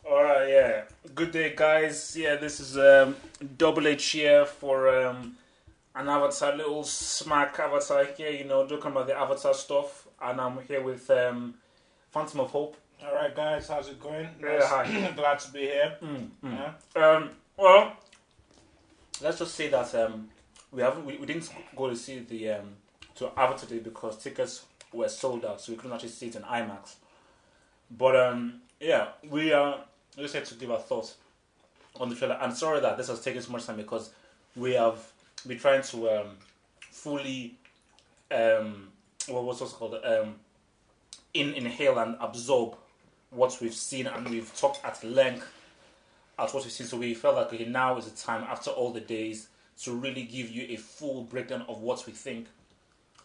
Alright, yeah. Good day, guys. Yeah, this is Double H here for an Avatar, little smack Avatar here, talking about the Avatar stuff. And I'm here with Phantom of Hope. All right, guys, how's it going? Yeah, Nice. hi. Glad to be here. Mm. Yeah. Well, let's just say that we didn't go to see the to Avatar today because tickets were sold out, so we couldn't actually see it in IMAX. But yeah, we just had to give our thoughts on the trailer. I'm sorry that this has taken so much time because we have been trying to fully what's it called inhale and absorb what we've seen, and we've talked at length at what we've seen. So we felt like okay, now is the time after all the days to really give you a full breakdown of what we think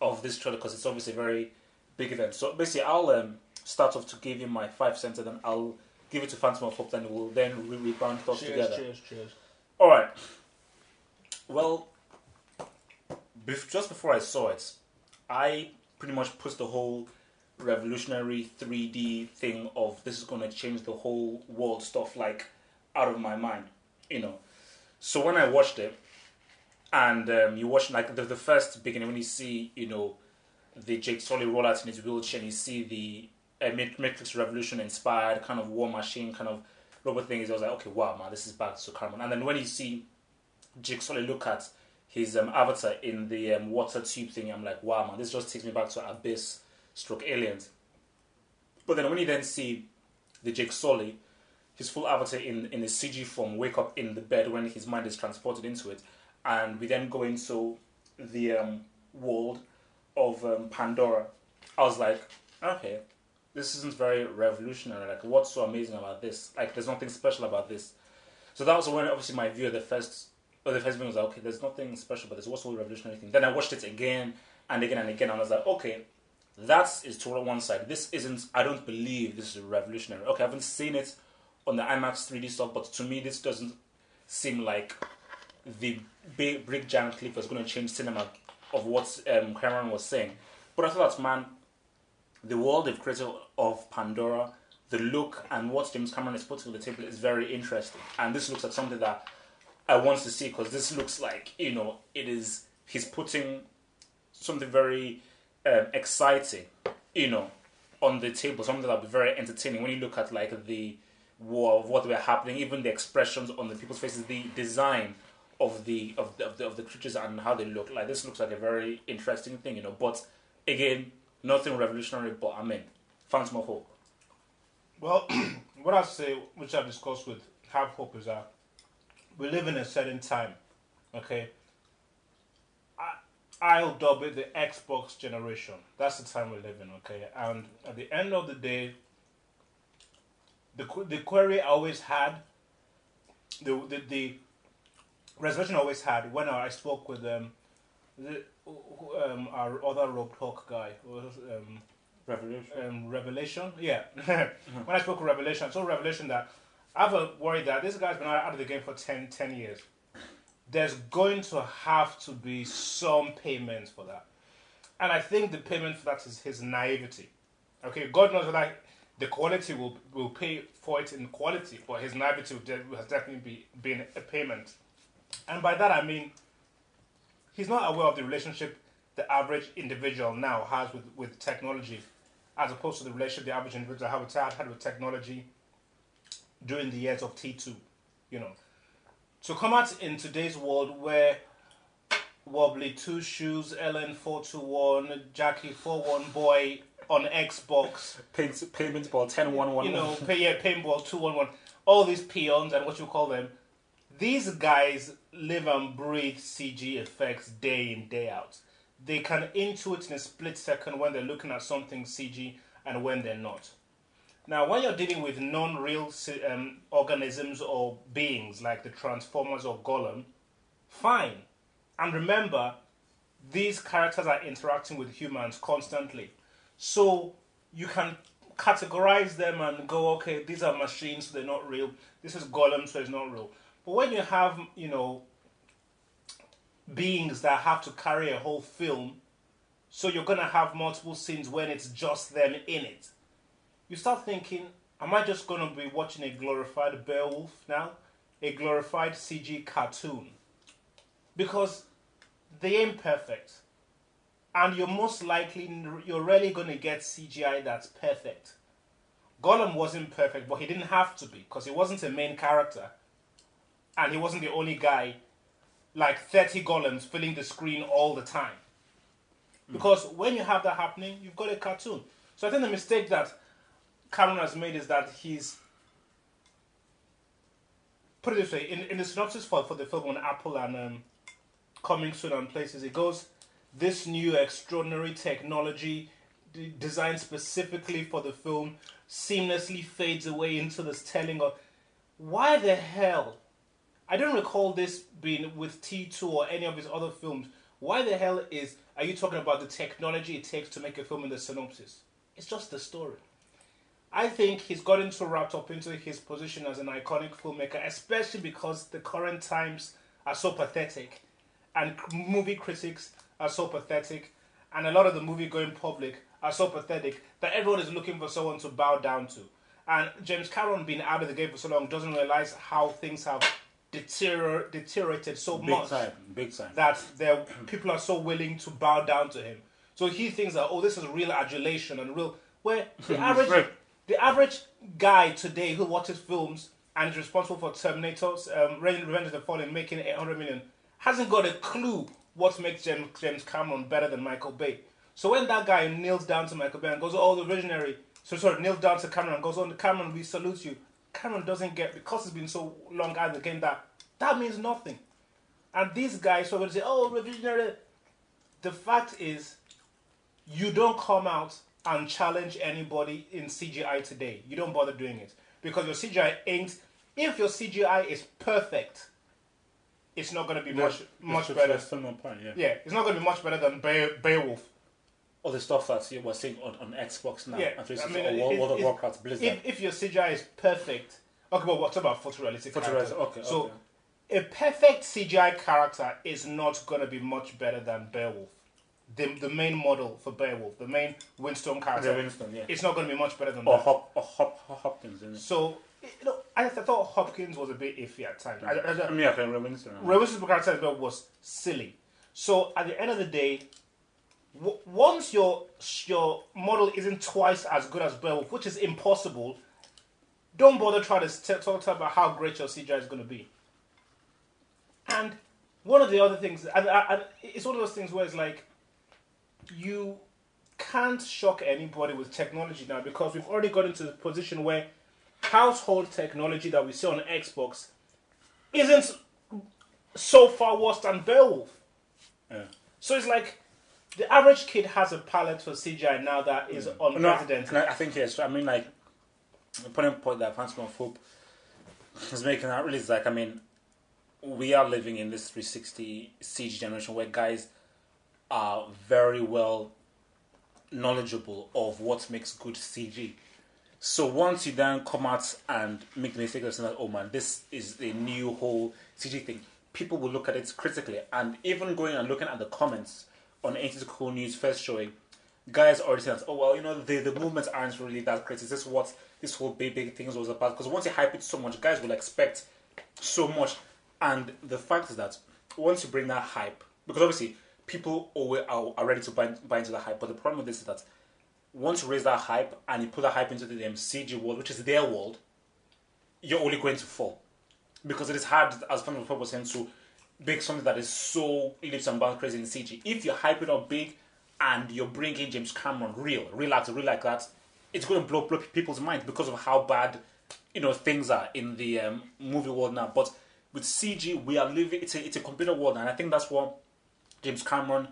of this trailer because it's obviously a very big event. So basically, I'll start off to give you my 5 cents, and then I'll give it to Phantom of Hope, and we'll then rebound thoughts together. Cheers. All right. Well, just before I saw it, I pretty much put the whole revolutionary 3D thing of this is going to change the whole world stuff like out of my mind, So when I watched it, and you watch like the first beginning when you see the Jake Sully roll out in his wheelchair, and you see the Matrix Revolution inspired kind of war machine kind of robot thing. I was like, okay, wow, man, this is back to Carmen. And then when you see Jake Sully look at his avatar in the water tube thing, I'm like, wow, man, this just takes me back to Abyss stroke Aliens. But then when you then see the Jake Sully, his full avatar in the CG form, wake up in the bed when his mind is transported into it, and we then go into the world of Pandora, I was like, okay, this isn't very revolutionary. Like, what's so amazing about this? Like, there's nothing special about this. So that was when, obviously, my view of the first video was like, okay, there's nothing special about this. What's the revolutionary thing? Then I watched it again and again and again, and I was like, okay, that is to one side. This isn't, I don't believe this is revolutionary. Okay, I haven't seen it on the IMAX 3D stuff, but to me, this doesn't seem like the big brick giant clip was going to change cinema of what Cameron was saying. But I thought, man, the world they've created of Pandora, the look and what James Cameron is putting on the table is very interesting. And this looks like something that I want to see because this looks like, he's putting something very exciting, on the table, something that'll be very entertaining. When you look at like the war of what were happening, even the expressions on the people's faces, the design of the creatures and how they look. Like this looks like a very interesting thing, But again, nothing revolutionary. But I mean, Phantom of Hope. Well, what I say, which I've discussed with Have Hope, is that we live in a certain time. Okay, I'll dub it the Xbox generation. That's the time we live in. Okay, and at the end of the day, the query I always had, the reservation I always had when I spoke with our other Rogue Talk guy, Revelation. Yeah, when I spoke with Revelation, I told Revelation that I have a worry that this guy's been out of the game for 10 years. There's going to have to be some payment for that, and I think the payment for that is his naivety. Okay, God knows that the quality will pay for it in quality, but his naivety has definitely been a payment. And by that I mean, he's not aware of the relationship the average individual now has with technology, as opposed to the relationship the average individual had with technology during the years of T2. To come out in today's world where Wobbly 2 Shoes, Ellen 421, Jackie 41 Boy on Xbox, Paintball 10-1-1. Paintball 211, all these peons and what you call them, these guys live and breathe CG effects day in, day out. They can intuit in a split second when they're looking at something CG and when they're not. Now, when you're dealing with non-real organisms or beings like the Transformers or Golem, fine. And remember, these characters are interacting with humans constantly. So you can categorize them and go, okay, these are machines, so they're not real. This is Golem, so it's not real. But when you have, beings that have to carry a whole film, so you're going to have multiple scenes when it's just them in it, you start thinking, am I just going to be watching a glorified Beowulf now? A glorified CG cartoon? Because they ain't perfect. And you're rarely going to get CGI that's perfect. Gollum wasn't perfect, but he didn't have to be, because he wasn't a main character. And he wasn't the only guy, like 30 Gollums filling the screen all the time. Because when you have that happening, you've got a cartoon. So I think the mistake that Cameron has made is that he's... Put it this way, in the synopsis for the film on Apple and coming soon on places, it goes, this new extraordinary technology designed specifically for the film seamlessly fades away into this telling of... Why the hell? I don't recall this being with T2 or any of his other films. Why the hell are you talking about the technology it takes to make a film in the synopsis? It's just the story. I think he's gotten so wrapped up into his position as an iconic filmmaker, especially because the current times are so pathetic, and movie critics are so pathetic, and a lot of the movie-going public are so pathetic, that everyone is looking for someone to bow down to. And James Cameron, being out of the game for so long, doesn't realize how things have deteriorated so much big time. that people are so willing to bow down to him. So he thinks that, oh, this is real adulation and real... Where the average guy today who watches films and is responsible for Terminator's Revenge of the Fallen making 800 million hasn't got a clue what makes James Cameron better than Michael Bay. So when that guy kneels down to Michael Bay and goes, oh, the visionary... kneels down to Cameron and goes, oh, Cameron, we salute you. Cameron doesn't get, because it's been so long out of the game, that means nothing. And these guys are going to say, oh, revisionary. The fact is, you don't come out and challenge anybody in CGI today. You don't bother doing it. Because your CGI ain't... If your CGI is perfect, it's not going to be much better. Yeah, it's not going to be much better than Beowulf. All the stuff that you were seeing on Xbox now. Yeah, World of Warcraft, Blizzard. If your CGI is perfect... Okay, but what about photorealistic character? Okay. So, a perfect CGI character is not going to be much better than Beowulf. The main model for Beowulf, the main Winston character, it's not going to be much better than that. Hopkins, isn't it? So, I thought Hopkins was a bit iffy at times. Winston. Winston's character was silly. So, at the end of the day, once your model isn't twice as good as Beowulf, which is impossible, don't bother trying to talk about how great your CGI is going to be. And one of the other things, and it's one of those things where it's like, you can't shock anybody with technology now, because we've already got into the position where household technology that we see on Xbox isn't so far worse than Beowulf. Yeah. So it's like, the average kid has a palette for CGI now that is unprecedented. No, I think yes. I mean, like, the point that Phantom of Hope is making out really is like, I mean, we are living in this 360 CG generation where guys are very well knowledgeable of what makes good CG. So once you then come out and make the mistake of saying that, oh man, this is a new whole CG thing, people will look at it critically. And even going and looking at the comments on Ain't It Cool News first showing, guys already saying, oh well, you know, the movements aren't really that great. Is this what this whole big thing was about? Because once you hype it so much, guys will expect so much. And the fact is that once you bring that hype, because obviously people are ready to buy into the hype, but the problem with this is that once you raise that hype and you put that hype into the CG world, which is their world, you're only going to fall. Because it is hard, as Phantom of Hope was saying, to make something that is so leaps and bounds crazy in CG. If you hype it up big and you're bringing James Cameron real actor, real like that, it's going to blow people's minds because of how bad, you know, things are in the movie world now. But with CG, we are living, it's a computer world, and I think that's what James Cameron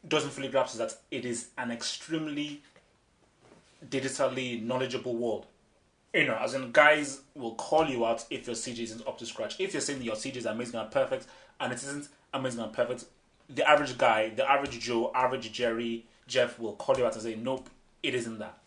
doesn't fully grasp, is that it is an extremely digitally knowledgeable world. You know, as in, guys will call you out if your CG isn't up to scratch. If you're saying that your CG is amazing and perfect, and it isn't amazing and perfect, the average guy, the average Joe, average Jerry, Jeff will call you out and say, nope, it isn't that.